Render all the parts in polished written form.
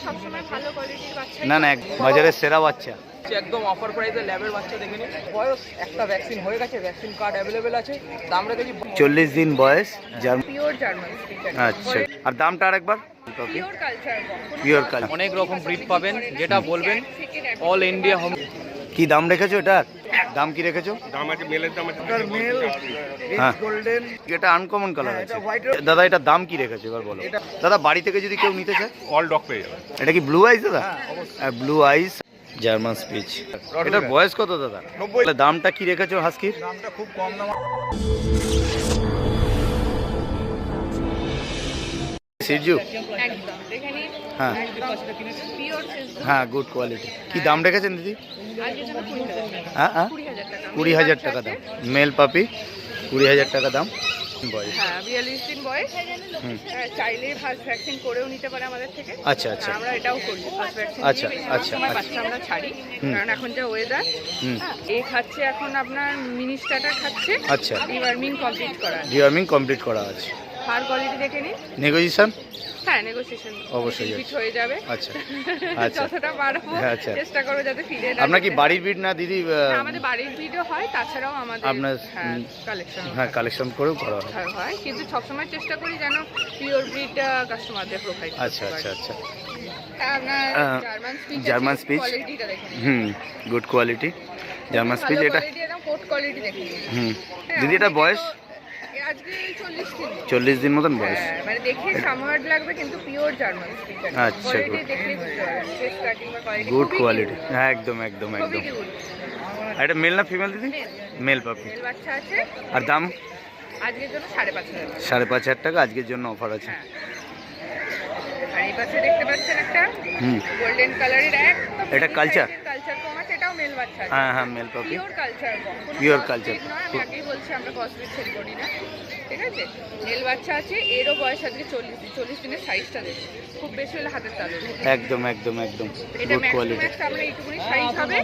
সবসময় ভালো কোয়ালিটির বাচ্চা না না বাজারের সেরা বাচ্চা একদম অফার প্রাইসে ল্যাবের বাচ্চা দেখে নিন। বয়স একটা ভ্যাকসিন হয়ে গেছে, ভ্যাকসিন কার্ড অ্যাভেলেবেল আছে। দাম রেখেছি 40 দিন বয়স। Pure German speaker. আচ্ছা, আর দামটা আরেকবার? Pure culture. Pure culture. অনেক রকম ব্রিড পাবেন, যেটা বলবেন অল ইন্ডিয়া হোম। কি দাম রেখেছো এটার? দাম কি রেখেছো? দাম আছে মেলের দাম আছে মেল গোল্ডেন, এটা আনকমন কালার আছে দাদা, এটা দাম কি রেখেছো এবার বলো দাদা? বাড়ি থেকে যদি কেউ নিতে চায় অল ডগ পেয়ে যাবে। এটা কি ব্লু আইস দাদা? ব্লু আইস জার্মান স্পিচ। এটার বয়স কত দাদা? 90। দামটা কি রেখেছো হাস্কির? দামটা খুব কম দাম। সিরজু? একদম দেখে নিন। হ্যাঁ পিওর সিজু। হ্যাঁ, গুড কোয়ালিটি। কি দাম রেখেছেন দিদি? আজকের জন্য 20,000 টাকা। হ্যাঁ হ্যাঁ 20,000 টাকা। 20,000 টাকা দাম। মেল পাপি 20,000 টাকা দাম। বয়স? হ্যাঁ 42 দিন বয়স। চাইলে ফার্স্ট ভ্যাকসিন করেও নিতে পারে আমাদের থেকে। আচ্ছা আচ্ছা আমরা এটাও করি, ফার্স্ট ভ্যাকসিন আচ্ছা, দিয়ে আচ্ছা, সময় আচ্ছা। বাচ্চা আমরা ছাড়ি, কারণ এখন যা ওয়েদার। হুম। এ খাচ্ছে এখন আপনার মিনি স্টার্টার খাচ্ছে। আচ্ছা। ডিওয়ার্মিং কমপ্লিট করা। ডিওয়ার্মিং কমপ্লিট করা আছে। ফার কোয়ালিটি দেখে নিন। নেগোসিয়েশন? হ্যাঁ নেগোসিয়েশন অবশ্যই ফিট হয়ে যাবে। আচ্ছা আচ্ছা। যতটা পারবো আচ্ছা। চেষ্টা করবো যাতে ফিরে না আপনার কি যেতে বাড়ির বিট না দিদি? হয়। আমাদের বাড়ির ভিডিও হয়, তাছাড়াও আমাদের আপনার কালেকশন হ্যাঁ কালেকশন করেও করা হয়। হয়, কিন্তু সবসময় চেষ্টা করি যেন পিওর ব্রিড কাস্টমারদের প্রোভাইড করতে আচ্ছা আচ্ছা পারি। আচ্ছা। আপনার জার্মান স্পিচ। কোয়ালিটিটা দেখুন। হুম, গুড কোয়ালিটি জার্মান স্পিচ। এটা একদম কোট কোয়ালিটি দেখুন। হুম, দিদি এটা বয়স? আজকে 40 দিন। 40 দিন মতন বয়স। হ্যাঁ, মানে দেখে সামহার্ড লাগবে, কিন্তু পিওর জার্মান স্পিকার। আচ্ছা, কোয়ালিটি good. দেখলেই বুঝতে পারবেন, ফেস কাটিং বা কোয়ালিটি গুড কোয়ালিটি। হ্যাঁ একদম একদম খুবই একদম। কিউট। আর এটা মেল না ফিমেল দিদি? মেল পাপি। মেল বাচ্চা আছে। আর দাম? আজকের জন্য 5,500 টাকা। 5,500 টাকা আজকের জন্য অফার আছে। হ্যাঁ। আর এই পাশে দেখতে পাচ্ছেন একটা হুম। গোল্ডেন কালারের একদম এটা কালচার? কালচার কম আছে, এটাও মেল বাচ্চা আছে। হ্যাঁ হ্যাঁ, মেল পাপি। পিওর কালচার কম। Pure culture। নয়, আমি আগেই বলছি আমরা কসমেটিক সেল করি না। ঠিক আছে, মেল বাচ্চা আছে, এরও বয়স আজকে 40 দিন। 40 দিনের সাইজটা দেখুন, খুব বেশি হলে হাতের তালু। একদম একদম একদম এটা গুড কোয়ালিটি। ম্যাক্স আমরা এইটুকুনি সাইজ হবে,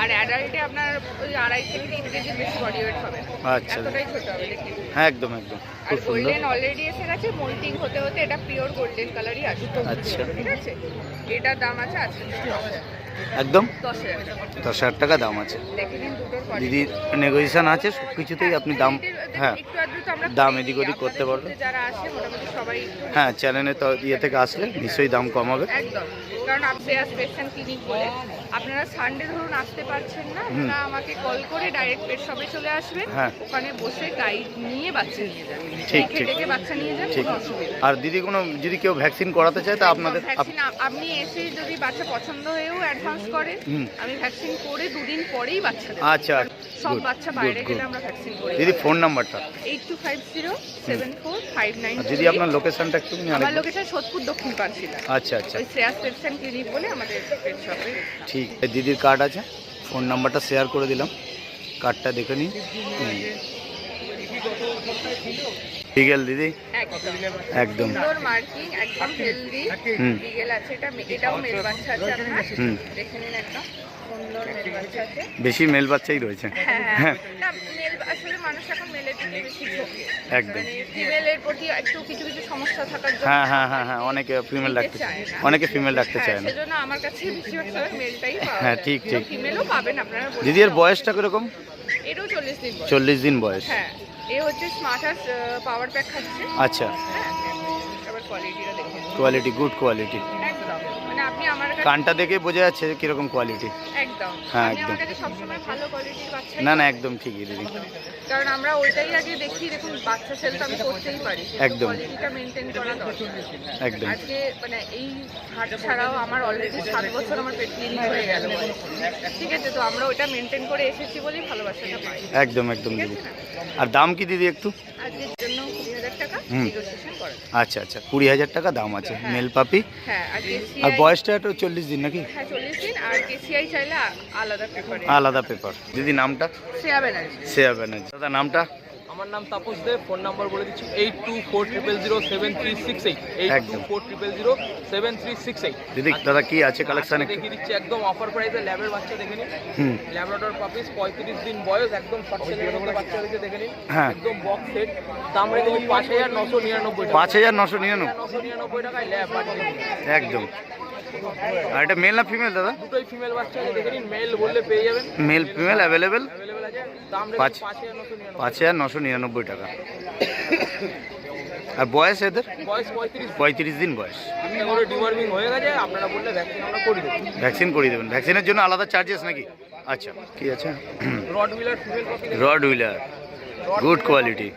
আর অ্যাডাল্টে আপনার ওই 2.5 থেকে 3 কেজির বেশি বডি ওয়েট হবে। আচ্ছা। এতটাই ছোট হবে দেখি। হ্যাঁ একদম একদম আর খুব সুন্দর। গোল্ডেন অলরেডি এসে গেছে, মোল্টিং হতে হতে এটা পিওর গোল্ডেন কালারই আসবে। আচ্ছা। ঠিক আছে, এটার দাম আছে আজকে একদম 10,000 টাকা। 10,000 টাকা দাম আছে। দেখে নিন দুটোর দিদি কোয়ালিটি। নেগোসিয়েশন আছে, সব কিছুতেই আপনি দাম হ্যাঁ একটু আধটু তো আমরা দাম করেই এদিক দিই। ওদিক করতে আপনাদের পারবেন। মধ্যে যারা আসে মোটামুটি সবাই একটু হ্যাঁ চ্যানেলে তো ইয়ে থেকে আসলে নিশ্চয়ই দাম কম হবে। একদম, কারণ আপনি পেশেন্ট ক্লিনিক বলে আপনারা সানডে ধরুন আসতে পারছেন না, আপনারা আমাকে কল করে ডাইরেক্ট পেট শপে চলে আসবেন। হ্যাঁ। ওখানে বসে গাইড নিয়ে বাচ্চা নিয়ে যাবেন। ঠিক, দেখে ঠিক। দেখে বাচ্চা নিয়ে যান, ঠিক। কোনো অসুবিধা নেই। আর দিদি কোনো যদি কেউ ভ্যাকসিন করাতে চায় তা আপনাদের ভ্যাকসিন আপনি এসে যদি বাচ্চা পছন্দ হয়েও অ্যাডভান্স করে, হুম। আমি ভ্যাকসিন করে 2 দিন পরেই বাচ্চা দেব। আচ্ছা সব good, বাচ্চা good, বাইরে good. গেলে আমরা ভ্যাকসিন করি। দিদি ফোন নাম্বারটা? 82507459। আর দিদি আপনার লোকেশনটা একটু আমার লোকেশন সোদপুর দক্ষিণ পাঁচশিলা। আচ্ছা আচ্ছা ওই শ্রেয়াস পেটসেন ক্লিনিক বলে আমাদের পেট শপে। ঠিক। দিদির কার্ড আছে, ফোন নাম্বারটা শেয়ার করে দিলাম, কার্ডটা দেখে নিন। বিগেল দিদি একদম সুন্দর মার্কিং, একদম হেলদি হুম। বিগেল আছে। এটাও মেল বাচ্চা আছে আপনার। হুম। দেখে নিন, একদম সুন্দর মেল বাচ্চা আছে। বেশি মেল বাচ্চাই রয়েছে। হ্যাঁ, না মেল আসলে মানুষ এখন মেলের দিকে বেশি ঝোঁকে। একদম। মানে ফিমেলের প্রতি একটু কিছু কিছু সমস্যা থাকার জন্য হ্যাঁ হ্যাঁ হ্যাঁ হ্যাঁ, অনেকে ফিমেল রাখতে চায়, অনেকে ফিমেল রাখতে চায় না। সেজন্য আমার কাছে বেশিরভাগ সময় মেলটাই পাওয়া হ্যাঁ, যায়। ঠিক, ঠিক। ফিমেলও পাবেন আপনারা। দিদি এর বয়সটা কিরকম? এরও 40 দিন বয়স। 40 দিন বয়স। হ্যাঁ, এ হচ্ছে স্মার্টাস পাওয়ার প্যাক খাচ্ছে। আচ্ছা, হ্যাঁ, আবার কোয়ালিটিটা দেখুন, কোয়ালিটি গুড কোয়ালিটি। একদম মানে আপনি আমার কাছে কানটা দেখে বোঝা যাচ্ছে কিরকম কোয়ালিটি। একদম হ্যাঁ, আপনি আমার একদম। কাছে সবসময় ভালো কোয়ালিটির বাচ্চা। না না একদম ঠিকই দিদি। কারণ আমরা ওইটাই আগে দেখি, দেখুন বাচ্চা সেল তো আমি করতেই পারি, একদম। কোয়ালিটিটা মেনটেন করা দরকার। একদম আজকে মানে এই হাট ছাড়াও আমার অলরেডি 7 বছর আমার পেট ক্লিনিক হয়ে গেল। ঠিক আছে, তো আমরা ওইটা মেনটেন করে এসেছি বলেই ভালোবাসাটা পাই। একদম একদম দিদি। আর দাম কি দিদি একটু? আজকের জন্য 20,000 টাকা হুম। নেগোসিয়েশন করা। আচ্ছা আচ্ছা, 20,000 টাকা দাম আছে মেল পাপি। হ্যাঁ, আর আর কেসিআই বয়সটা একটু 40 দিন নাকি? হ্যাঁ 40 দিন, আর কেসিআই চাইলে আলাদা পেপারে। আলাদা পেপার। দিদি নামটা? শ্রেয়া ব্যানার্জি। শ্রেয়া ব্যানার্জি। দাদা নামটা? আমার নাম তাপস দেব, ফোন নাম্বার বলে দিচ্ছি 8240007368। 8240007368। দিদি দাদা কি আছে কালেকশন একটু দেখিয়ে দিচ্ছি, একদম অফার প্রাইসে ল্যাবের বাচ্চা দেখে নিন। হুম। ল্যাব্রাডর পাপিস 35 দিন বয়স, একদম শর্ট সেলের মধ্যে বাচ্চা দেখে দেখে নিন। হ্যাঁ। একদম বক্স সেট, দাম রেখেছি 5,999 টাকা। 5,999 999 টাকায় ল্যাব বাচ্চা। একদম আর এটা মেল না ফিমেল দাদা? দুটোই ফিমেল বাচ্চা আছে, দেখে নিন। মেল বললে পেয়ে যাবেন, মেল ফিমেল অ্যাভেলেবেল। অ্যাভেলেবেল আছে। দাম পাঁচ- রেখেছি 5,999। 5,999 টাকা। আর বয়স এদের? বয়স 35 35 দিন বয়স। একটা করে ডিওয়ার্মিং হয়ে গেছে, আপনারা বললে ভ্যাকসিন আমরা করে দেবো। ভ্যাকসিন করিয়ে দেবেন? ভ্যাকসিনের জন্য আলাদা চার্জেস নাকি? আচ্ছা, কি আছে? Rod wheeler female copy, rod wheeler, good quality.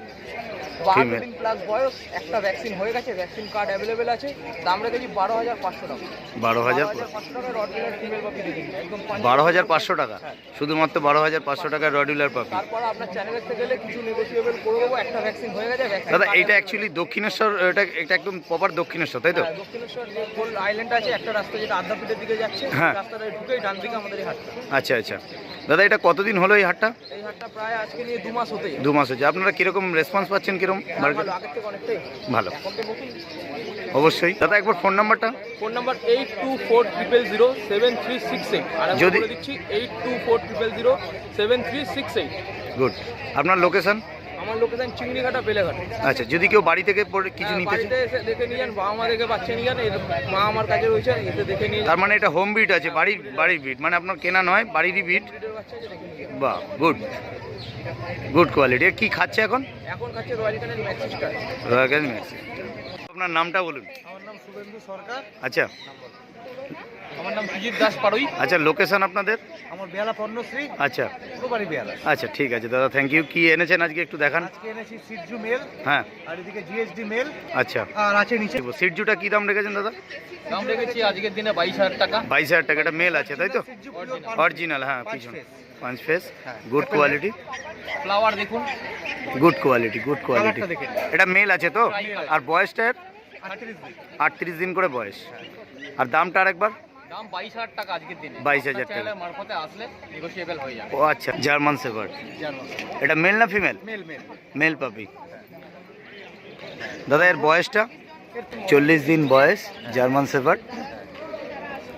12 দিন প্লাস বয়স, একটা ভ্যাকসিন হয়ে গেছে, ভ্যাকসিন কার্ড অ্যাভেলেবেল আছে। দাম রেখেছি 12,500 টাকা। 12,000 12,500 টাকা রড হুইলার ফিমেল কপি দেখে নিন, একদম 12,500 টাকা, শুধুমাত্র 12,500 টাকা রড হুইলার পাবি। তারপর আপনার চ্যানেলের থেকে গেলে কিছু নেগোসিয়েবল করে দেবো। একটা ভ্যাকসিন হয়ে গেছে, ভ্যাকসিন দাদা এইটা অ্যাকচুয়ালি দক্ষিণেশ্বর, এটা একদম প্রপার দক্ষিণেশ্বর তাই তো? দক্ষিণেশ্বর যে গোল আইল্যান্ড আছে, একটা রাস্তা যেটা আদ্যাপীঠের দিকে যাচ্ছে, হ্যাঁ। রাস্তাটা ঢুকেই ডান দিকে আমাদের এই হাটটা। আচ্ছা আচ্ছা দাদা, এটা কতদিন হলো এই হাটটা? এই হাটটা প্রায় আজকে নিয়ে 2 মাস হতে যায়। 2 মাস হচ্ছে। আপনারা কিরকম রেসপন্স পাচ্ছেন, কিরকম মার্কেট? ভালো, আগের থেকে অনেকটাই ভালো, এখন তো নতুন। অবশ্যই। দাদা একবার ফোন নাম্বারটা? Phone number 8240007368। আর আমি যদি- বলে দিচ্ছি 8240007368। গুড। আপনার লোকেশন? আমার লোকেশন চিংড়িঘাটা, বেলেঘাটা। আচ্ছা, যদি কেউ বাড়ি থেকে কিছু নিতে চায়? বাড়িতে এসে দেখে নিয়ে যান, বাবা মা দেখে বাচ্চা নিয়ে যান। এর মা আমার কাছে রয়েছে, এসে দেখে নিয়ে যান। তার মানে এটা হোম বিট আছে, বাড়ির বিট, মানে আপনার কেনা নয়, বাড়িরই বিট। ব্রিডের বাচ্চা আছে, দেখে নিয়ে যান। বাহ, গুড, গুড কোয়ালিটি। কি খাচ্ছে এখন? এখন খাচ্ছে Royal Canin Maxi Star. Royal Canin Max. আপনার নামটা বলুন। আমার নাম শুভেন্দু সরকার। আচ্ছা আমার নাম সুজিত দাস পাড়ুই। আচ্ছা, লোকেশন আপনাদের? আমার বেহালা পর্ণশ্রী, আচ্ছা পুরো বাড়ি বেহালা। আচ্ছা, ঠিক আছে দাদা, থ্যাংক ইউ। কি এনেছেন আজকে একটু দেখান। আজকে এনেছি সিটজু মেল, হ্যাঁ, আর এদিকে জিএসডি মেল, আচ্ছা। আর আছে নিচে সিটজুটা কি দাম রেখেছেন দাদা? দাম রেখেছি আজকের দিনে 22,000 টাকা। 22,000 টাকা। এটা মেল আছে তাই তো? সিটজু পিওর অরিজিনাল, হ্যাঁ, পাঁচ পিছন face। 5 ফেস, হ্যাঁ। গুড কোয়ালিটি, ফ্লাওয়ার দেখুন, গুড কোয়ালিটি, গুড কোয়ালিটি। কালারটা দেখে নিন। এটা মেল আছে তো? আর বয়সটা এর? 38 দিন। 38 দিন করে বয়স। আর দামটা আরেকবার? দাম 22,000 টাকা আজকের দিনে। 22,000 টাকা। চ্যানেলের মারফতে আসলে নেগোশিয়েবল হয়ে যাবে। ও আচ্ছা, জার্মান শেফার্ড। জার্মান এটা মেল না ফিমেল? Male male. মেল পাপি। দাদা এর বয়সটা? 40 দিন বয়স, জার্মান শেফার্ড।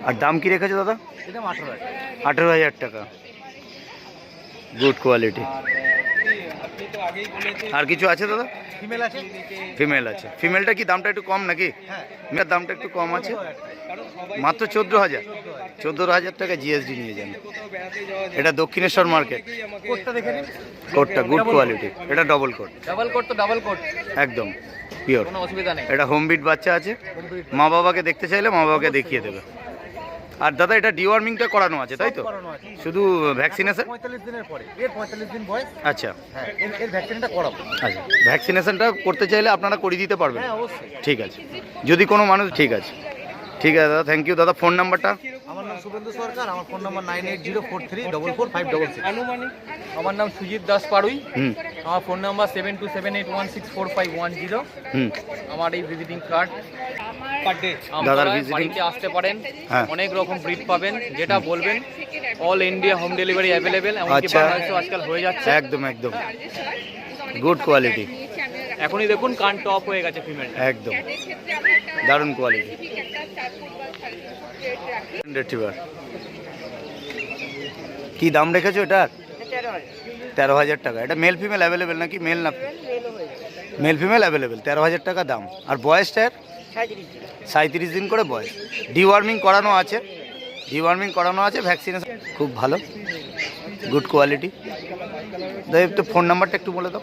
আর দাম কি রেখেছে দাদা? এটা 18,000। 18,000 টাকা, গুড কোয়ালিটি। আর কিছু আছে দাদা? ফিমেল আছে? ফিমেল আছে। ফিমেলটা কি দামটা একটু কম নাকি? হ্যাঁ। মেয়ের দামটা একটু কম আছে, মাত্র 14,000। 14,000 টাকা জিএসডি নিয়ে যান। এটা দক্ষিণেশ্বর মার্কেট। কোটটা দেখে নিন। কোটটা গুড কোয়ালিটি, এটা ডবল কোট, ডাবল কোট তো ডাবল কোট, একদম পিওর। কোনো অসুবিধা নেই। এটা হোম বিট বাচ্চা আছে, মা বাবাকে দেখতে চাইলে মা বাবাকে দেখিয়ে দেবে। আর দাদা এটা ডিওয়ার্মিংটা করানো আছে তাই তো? করানো আছে। শুধু ভ্যাকসিনেশন? 45 দিনের পরে, এর 45 দিন বয়স। আচ্ছা হ্যাঁ, এর ভ্যাকসিনটা করাবো। আচ্ছা, ভ্যাকসিনেশনটা করতে চাইলে আপনারা করিয়ে দিতে পারবেন? হ্যাঁ, অবশ্যই। ঠিক আছে, যদি কোনো মানুষ, ঠিক আছে, ঠিক আছে দাদা, থ্যাংক ইউ। দাদা ফোন নাম্বারটা? আমার নাম শুভেন্দু সরকার, আমার ফোন নাম্বার 9804344566। আমার নাম সুজিত দাস পাড়ুই। হুম আমার ফোন নাম্বার 7278164510। হুম আমার এই ভিজিটিং কার্ড। দাদার আপনারা visiting- বাড়িতে আসতে পারেন, হ্যাঁ। অনেক রকম ব্রিড পাবেন, যেটা বলবেন all India home delivery available, এমনকি আচ্ছা। বাংলাদেশেও আজকাল হয়ে যাচ্ছে। একদম একদম গুড কোয়ালিটি, এখনই দেখুন কান টপ হয়ে গেছে ফিমেল। একদম দারুণ কোয়ালিটি। রিট্রিভার কি দাম রেখেছো এটা? 13,000 টাকা। এটা মেল ফিমেল অ্যাভেলেবেল নাকি? মেল না মেল ফিমেল অ্যাভেলেবেল, 13,000 টাকা দাম। আর বয়সটা এর? 37 দিন করে বয়স। ডিওয়ার্মিং করানো আছে, ডিওয়ার্মিং করানো আছে, ভ্যাকসিনেশন খুব ভালো, গুড কোয়ালিটি। তো ফোন নাম্বারটা একটু বলে দাও।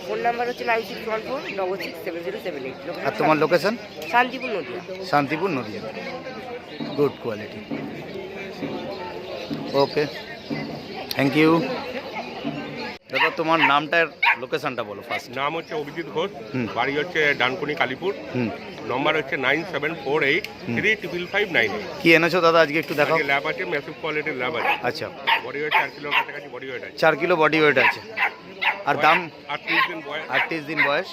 ফোন নাম্বার হচ্ছে 9614667078। আর তোমার location? Shantipur Nadia. Shantipur Nadia, good quality. Okay, thank you. দাদা তোমার নামটার লোকেশনটা বলো ফার্স্ট। নাম হচ্ছে অভিজিৎ ঘোষ, হুম। বাড়ি হচ্ছে ডানকুনি কালীপুর, হুম নম্বর হচ্ছে 9748355598। কি এনেছো দাদা আজকে একটু দেখাও। ল্যাব আছে, ম্যাসিভ কোয়ালিটির ল্যাব আছে, আচ্ছা, বডি ওয়েট 4 কিলোর কাছাকাছি বডি ওয়েট আছে। 4 কিলো বডি ওয়েট আছে। আর দাম? 38 দিন বয়স। 38 দিন বয়স।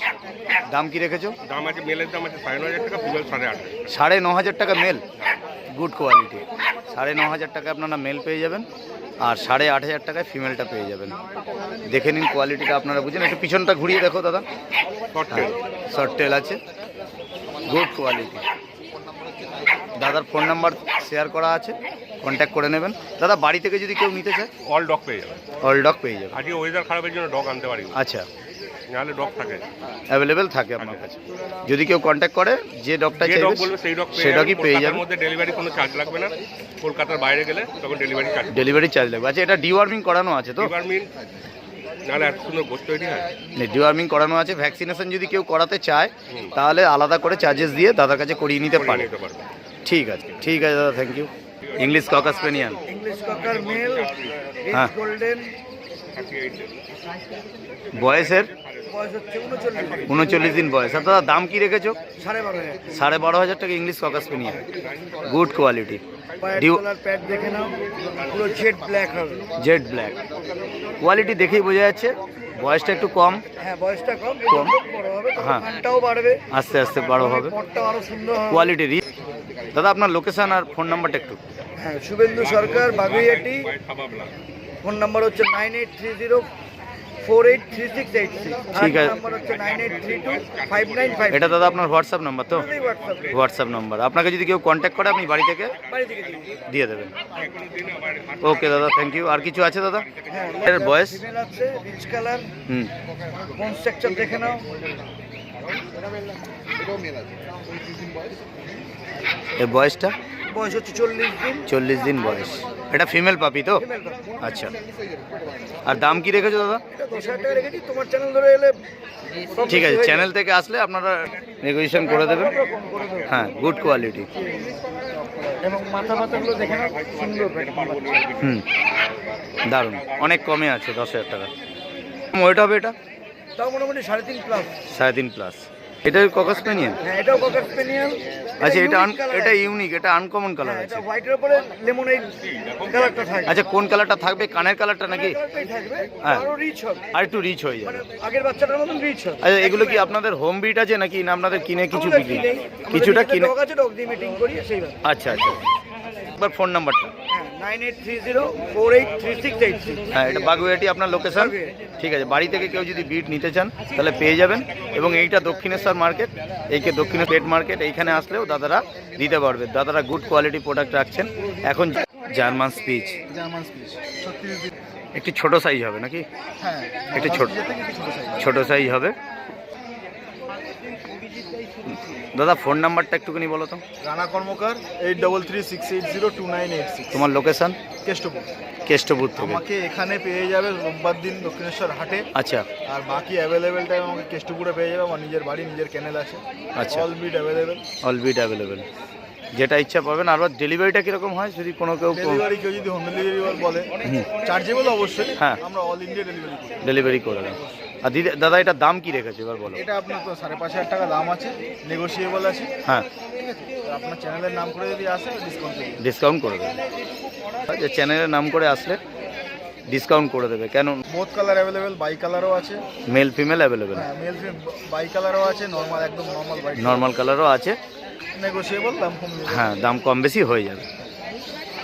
দাম কি রেখেছো? দাম আছে, মেলের দাম আছে 9,500 টাকা, ফিমেল 8,500। 9,500 টাকা মেল, গুড কোয়ালিটি। 9,500 টাকা আপনারা মেল পেয়ে যাবেন, আর 8,500 টাকায় ফিমেলটা পেয়ে যাবেন। দেখে নিন কোয়ালিটিটা, আপনারা বুঝেন। একটু পিছনটা ঘুরিয়ে দেখো দাদা। Short tail. শর্ট টেল আছে, গুড কোয়ালিটি। দাদার ফোন নাম্বার শেয়ার করা আছে, কন্ট্যাক্ট করে নেবেন। দাদা বাড়ি থেকে যদি কেউ নিতে চায়? অল ডগ পেয়ে যাবে। অল ডগ পেয়ে যাবে। আজকে ওয়েদার খারাপের জন্য ডগ আনতে পারি। আচ্ছা, নাহলে ডগ থাকে। অ্যাভেলেবেল থাকে আপনার কাছে। যদি কেউ কন্ট্যাক্ট করে যে ডগটা যে ডগ চাইবে বলবে সেই ডগ সেই ডগই পেয়ে যাবেন। কলকাতার মধ্যে ডেলিভারি কোনো চার্জ লাগবে না, কলকাতার বাইরে গেলে তখন ডেলিভারি চার্জ। ডেলিভারি চার্জ লাগবে। আচ্ছা, এটা ডিওয়ার্মিং করানো আছে তো? ডিপার্টমেন্ট নাহলে এত সুন্দর গোস্ত তৈরি হয়। ডিওয়ার্মিং করানো আছে। ভ্যাকসিনেশন যদি কেউ করাতে চায় তাহলে আলাদা করে চার্জেস দিয়ে দাদার কাছে করিয়ে নিতে পারে। নিতে পারবে। ঠিক আছে, ঠিক আছে দাদা, thank you. English cocker spaniel, English cocker male, হ্যাঁ। রেড গোল্ডেন, বয়সের বয়স হচ্ছে 39 39 দিন বয়স। আর দাদা দাম কি রেখেছো? 12.5 12,500 টাকা ইংলিশ ককার স্পেনিয়াল, গুড কোয়ালিটি। পায়ের ডিউ তলার প্যাড দেখে নাও, পুরো জেড ব্ল্যাক হবে। জেড ব্ল্যাক, কোয়ালিটি দেখেই বোঝা যাচ্ছে। বয়সটা একটু কম, হ্যাঁ বয়সটা কম, কম। বড় হবে, হ্যাঁ। কানটাও বাড়বে, আস্তে আস্তে বড় হবে, পটটাও আরো সুন্দর হবে। Quality rich. দাদা আপনার লোকেশন আর ফোন নাম্বারটা একটু। হ্যাঁ, শুভেন্দু সরকার, বাগুইয়াটি। ফোন নাম্বার হচ্ছে 9830483686। ঠিক আছে। নাম্বার হচ্ছে 98325955। এটা দাদা আপনার হোয়াটসঅ্যাপ নাম্বার তো? হোয়াটসঅ্যাপে হোয়াটসঅ্যাপ নাম্বার। আপনাকে যদি কেউ কন্ট্যাক্ট করে আপনি বাড়ি থেকে বাড়ি থেকে দিয়ে দিই। দিয়ে দেবেন। ওকে দাদা, থ্যাংক ইউ। আর কিছু আছে দাদা? হ্যাঁ, এর বয়স? ফিমেল আছে, রিচ কালার, হুম, কোন স্ট্রাকচার দেখে নাও। এর বয়সটা? বয়স হচ্ছে 40 দিন। 40 দিন বয়স। এটা ফিমেল পাপি তো? ফিমেল পাখি। আচ্ছা। আর দাম কি রেখেছো দাদা? এটা 10,000 টাকা রেখেছি, তোমার চ্যানেল ধরে এলে সব ঠিক আছে, কিছু হয়ে চ্যানেল থেকে আসলে আপনারা নেগোসিয়েশন করে দেবেন। যাবে। কম করে দেবো। হ্যাঁ, গুড কোয়ালিটি। এবং মাথা ফাতাগুলো দেখে নাও, সুন্দর প্যাকেট। হুম, দারুণ, অনেক কমে আছে 10,000 টাকা। ওয়েট হবে এটা? তাও মোটামুটি 3.5 প্লাস। 3.5 প্লাস। এটা ককার স্পেনিয়াল? হ্যাঁ, এটাও ককার স্পেনিয়াল। আচ্ছা, এটা unique colour এটা আছে। ইউনিক, এটা আনকমন কালার হ্যাঁ, আছে। এটা হোয়াইটের উপরে লেমনেড কালারটা থাকে। আচ্ছা, কোন কালারটা থাকবে? কানের কালারটা নাকি? কালারটাই থাকবে, হ্যাঁ। আরো রিচ হবে, আর একটু রিচ হয়ে মানে যাবে। আগের বাচ্চাটার মতন রিচ হবে। আচ্ছা, এগুলো কি আপনাদের হোম ব্রিড আছে নাকি না আপনাদের কিনে কিছু আমাদের বিক্রি? কিনেই, কিছুটা আমাদের কিনে। ডগ আছে, ডগ দিয়ে মিটিং করি সেইভাবে। আচ্ছা আচ্ছা, একবার ফোন নাম্বারটা। হ্যাঁ, 9830483686। হ্যাঁ, এটা বাগুইয়াটি আপনার লোকেশন। ঠিক আছে, বাড়ি থেকে কেউ যদি বিট নিতে চান তাহলে পেয়ে যাবেন। এবং এইটা দক্ষিণেশ্বর মার্কেট, এইকে দক্ষিণ পেট মার্কেট, এইখানে আসলেও দাদারা দিতে পারবে। দাদারা গুড কোয়ালিটি প্রোডাক্ট রাখছেন। এখন জার্মান স্পিচ, জার্মান স্পিচ 36 দিন। একটু ছোট সাইজ হবে নাকি? হ্যাঁ, একটু ছোট ছোট সাইজ হবে। দাদা ফোন নাম্বারটা একটুখানি বলো তো। রানা কর্মকার 8336802986। তোমার লোকেশন? কেষ্টপুর। কেষ্টপুর থেকে। আমাকে এখানে পেয়ে যাবে রোববার দিন দক্ষিণেশ্বর হাটে। আচ্ছা আর বাকি অ্যাভেলেবেল টাইম আমাকে কেষ্টপুরে পেয়ে যাবে। আমার নিজের বাড়ি, নিজের ক্যানেল আছে। আচ্ছা। অল বিড অ্যাভেলেবেল। অল বিট অ্যাভেলেবেল, যেটা ইচ্ছা পাবেন। আর ডেলিভারিটা কীরকম হয় যদি কোনো কেউ? ডেলিভারি কেউ যদি হোম ডেলিভারি বলে, চার্জেবল অবশ্যই। হ্যাঁ। আমরা অল ইন্ডিয়া ডেলিভারি করি। ডেলিভারি করে দেন। আর দিদি দাদা এটার দাম কি রেখেছে এবার বলো? এটা আপনার তো 5,500 টাকা দাম আছে, নেগোসিয়েবল আছে। হ্যাঁ, ঠিক আছে, তো আপনার চ্যানেলের নাম করে যদি আসে ডিসকাউন্ট দেবো। ডিসকাউন্ট করে দেবে। আচ্ছা, চ্যানেলের নাম করে আসলে ডিসকাউন্ট করে দেবে। কেন? বোথ কালার অ্যাভেলেবেল, বাই কালারও আছে। Male female available? হ্যাঁ, মেল বাই কালারও আছে, নর্মাল একদম নর্মাল বাই। নর্মাল কালারও আছে, নেগোসিয়েবল, দাম কম। হ্যাঁ দাম কম বেশি হয়ে যাবে।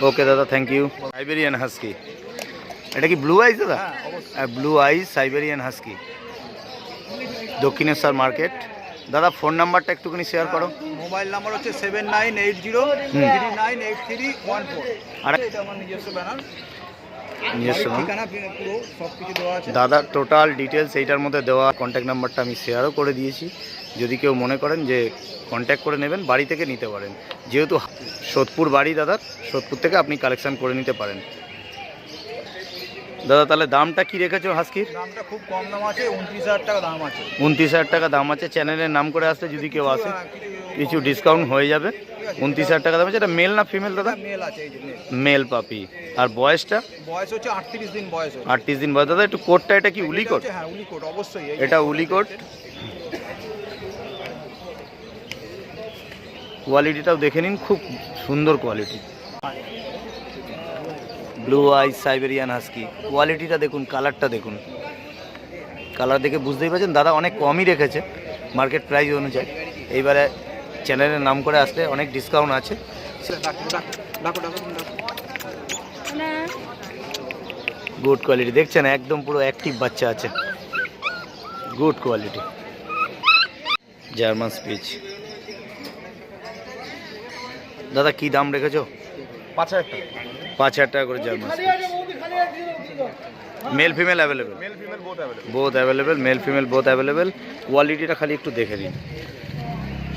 ওকে দাদা, থ্যাংক ইউ। সাইবেরিয়ান হাস্কি, এটা কি ব্লু আইস দাদা? ব্লু আইস সাইবেরিয়ান হাস্কি, দক্ষিণেশ্বর মার্কেট। দাদা ফোন নাম্বারটা একটুখানি শেয়ার করো। মোবাইল নাম্বার হচ্ছে 7980398314। আর এটা আমার নিজস্ব ব্যানার, নিজস্ব নাম। ঠিকানা পুরো সব কিছু দেওয়া আছে। দাদা টোটাল ডিটেলস এইটার মধ্যে দেওয়া। কন্ট্যাক্ট নাম্বারটা আমি শেয়ারও করে দিয়েছি। যদি কেউ মনে করেন যে কন্ট্যাক্ট করে নেবেন, বাড়ি থেকে নিতে পারেন। যেহেতু সোদপুর বাড়ি দাদার, সোদপুর থেকে আপনি কালেকশান করে নিতে পারেন। দাদা তাহলে দামটা কি রেখেছো হাস্কির? দামটা খুব কম দাম আছে, 29,000 টাকা দাম আছে। 29,000 টাকা দাম আছে। চ্যানেলের নাম করে আসতে যদি কেউ আসে কিছু ডিসকাউন্ট হয়ে যাবে। 29,000 টাকা দাম আছে। এটা মেল না ফিমেল দাদা? মেল আছে, এই যে মেল। মেল পাপি। আর বয়সটা? বয়স হচ্ছে 38 দিন বয়স হচ্ছে। 38 দিন বয়স। দাদা একটু কোটটা, এটা কি উলিকোট? হ্যাঁ, উলিকোট অবশ্যই। এটা উলিকোট। কোয়ালিটিটাও দেখে নিন, খুব সুন্দর কোয়ালিটি। ব্লু আইস সাইবেরিয়ান হাস্কি, কোয়ালিটিটা দেখুন, কালারটা দেখুন। কালার দেখে বুঝতেই পারছেন দাদা অনেক কমই রেখেছে মার্কেট প্রাইস অনুযায়ী। এইবারে চ্যানেলের নাম করে আসলে অনেক ডিসকাউন্ট আছে। গুড কোয়ালিটি দেখছেন, একদম পুরো অ্যাক্টিভ বাচ্চা আছে। Good quality German speech. দাদা কি দাম রেখেছো? 5,000 টাকা। 5,000 টাকা করে German speech. Male female available, male female both available. Both available, male female both available. কোয়ালিটিটা খালি একটু দেখে নিন,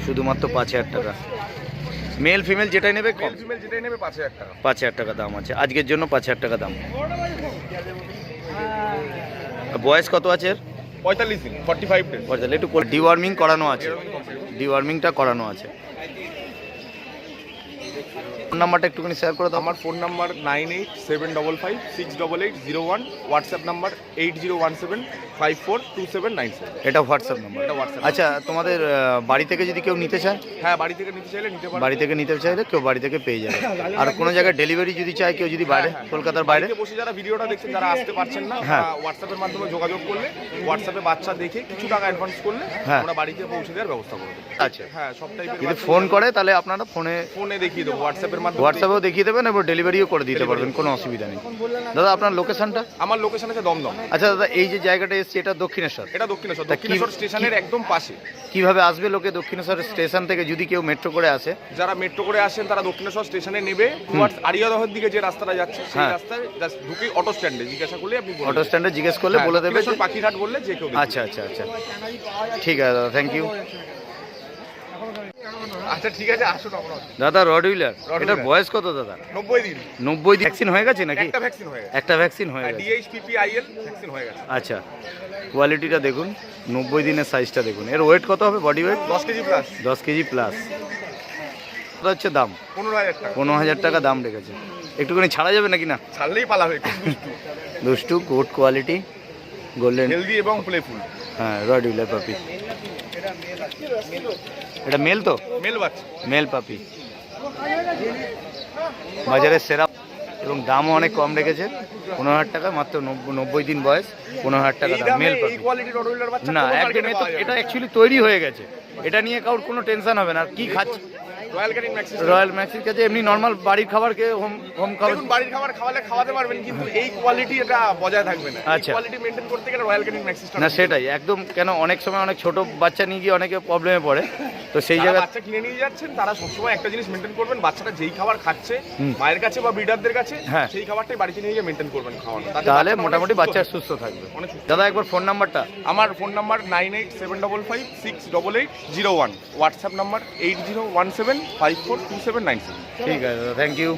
শুধুমাত্র 5,000 টাকা। মেল ফিমেল যেটাই নেবে কম, মেল ফিমেল যেটাই নেবে 5,000 টাকা। 5,000 টাকা দাম আছে আজকের জন্য, 5,000 টাকা দাম। বয়স কত আছে এর? 45 দিন, 45 ডেজ। তাহলে একটু ডিওয়ার্মিং করানো আছে, ডিওয়ার্মিংটা করানো আছে। ফোন নাম্বারটা একটুখানি শেয়ার করে দাও। আমার ফোন নাম্বার 9875568801, হোয়াটসঅ্যাপ নাম্বার 8017542797। এটা হোয়াটসঅ্যাপ নাম্বার। এটা হোয়াটসঅ্যাপ। আচ্ছা, তোমাদের বাড়ি থেকে যদি কেউ নিতে চায়, হ্যাঁ, বাড়ি থেকে নিতে চাইলে নিতে পারেন। বাড়ি থেকে নিতে চাইলে কেউ বাড়ি থেকে পেয়ে যাবে। আর কোনো জায়গায় ডেলিভারি যদি চায় কেউ, যদি বাইরে, কলকাতার বাইরে বাড়িতে বসে যারা ভিডিওটা দেখছেন, যারা আসতে পারছেন না, হ্যাঁ। হোয়াটসঅ্যাপের মাধ্যমে যোগাযোগ করলে, হোয়াটসঅ্যাপে বাচ্চা দেখে কিছু টাকা অ্যাডভান্স করলে হ্যাঁ। আমরা বাড়িতে পৌঁছে দেওয়ার ব্যবস্থা করব। আচ্ছা, হ্যাঁ, সব টাইপের যদি ফোন করে তাহলে আপনারা ফোনে দেখিয়ে দেবো, হোয়াটসঅ্যাপের মাধ্যমে। হোয়াটসঅ্যাপেও দেখিয়ে দেবেন এবং ডেলিভারিও করে দিতে পারবেন, কোনো অসুবিধা নেই। দাদা আপনার লোকেশনটা? আমার লোকেশন আছে দমদম। আচ্ছা দাদা, এই যে জায়গাটা এসছে এটা দক্ষিণেশ্বর, এটা দক্ষিণেশ্বর, তা কি- দক্ষিণেশ্বর স্টেশনের একদম পাশে। কিভাবে আসবে লোকে দক্ষিণেশ্বর স্টেশন থেকে যদি কেউ মেট্রো করে আসে? যারা মেট্রো করে আসেন তারা দক্ষিণেশ্বর স্টেশনে নেবে, টুয়ার্ডস আড়িয়াদহের দিকে যে রাস্তাটা যাচ্ছে সেই হ্যাঁ। রাস্তায় জাস্ট ঢুকে অটো স্ট্যান্ডে জিজ্ঞাসা করলে আপনি বলে অটো স্ট্যান্ডে জিজ্ঞেস করলে বলে দেবে যে- পাখিরহাট বললে যে কেউ দেবে। আচ্ছা আচ্ছা আচ্ছা, ঠিক আছে দাদা, থ্যাংক ইউ। আচ্ছা ঠিক আছে, আসুন আমরা। দাদা রড হুইলার, রড এটার হুইলার। বয়স কত দাদা? 90 দিন। 90 দিন। ভ্যাকসিন হয়ে গেছে নাকি? একটা ভ্যাকসিন হয়ে গেছে। একটা ভ্যাকসিন হয়ে গেছে। DHPPIL ভ্যাকসিন হয়ে গেছে। আচ্ছা, কোয়ালিটিটা দেখুন, 90 দিনের সাইজটা দেখুন। এর ওয়েট কত হবে, body weight? 10 KG plus. 10 KG plus. কত হচ্ছে দাম? 15,000 টাকা। 15,000 টাকা দাম রেখেছে। একটুখানি ছাড়া যাবে নাকি না? ছাড়লেই পালাবে, খুব দুষ্টু, দুষ্টু, গুড কোয়ালিটি, গোল্ডেন, হেলদি এবং প্লেফুল। হ্যাঁ, রড হুইলার পাপি। এটা মেল তো? মেল বাচ্চা। মেল পাপি, বাজারের সেরা এবং দামও অনেক কম রেখেছে। 15,000 টাকা, মাত্র 90 দিন বয়স, 15,000 টাকা এই দাম। দামে মেল এই পাপি কোয়ালিটির রডউইলার বাচ্চা না, কোনো একদম মার্কেটে পাওয়া যাবে এটা না। অ্যাকচুয়ালি তৈরি হয়ে গেছে, এটা নিয়ে কারোর কোনো টেনশন হবে না। আর কি খাচ্ছে রয়্যাল ক্যানিন ম্যাক্সিস। রয়্যাল ম্যাক্সির কাছে এমনি নর্মাল বাড়ির খাবারকে হোম খাবার। দেখুন, বাড়ির খাবার খাওয়াতে পারবেন, কিন্তু এই কোয়ালিটি এটা বজায় থাকবে না। আচ্ছা। কোয়ালিটি মেইনটেইন করতে গেলে রয়্যাল ক্যানিন ম্যাক্সিসটা না সেটাই একদম, কেন অনেক সময় অনেক ছোট বাচ্চা নিয়ে গিয়ে অনেকে প্রবলেমে পড়ে, তো সেই জায়গায় বাচ্চা কিনে নিয়ে যাচ্ছেন তারা সবসময় একটা জিনিস মেইনটেইন করবেন, বাচ্চাটা যেই খাবার খাচ্ছে হুম। মায়ের কাছে বা ব্রিডারদের কাছে, হ্যাঁ। সেই খাবারটাই বাড়িতে নিয়ে গিয়ে মেইনটেইন করবেন খাওয়ানো। তাহলে মোটামুটি বাচ্চা সুস্থ থাকবে। অনেক সুস্থ। দাদা একবার ফোন নাম্বারটা? আমার ফোন নাম্বার 9875568801, হোয়াটসঅ্যাপ নাম্বার 8017542797। ঠিক আছে দাদা, থ্যাংক ইউ।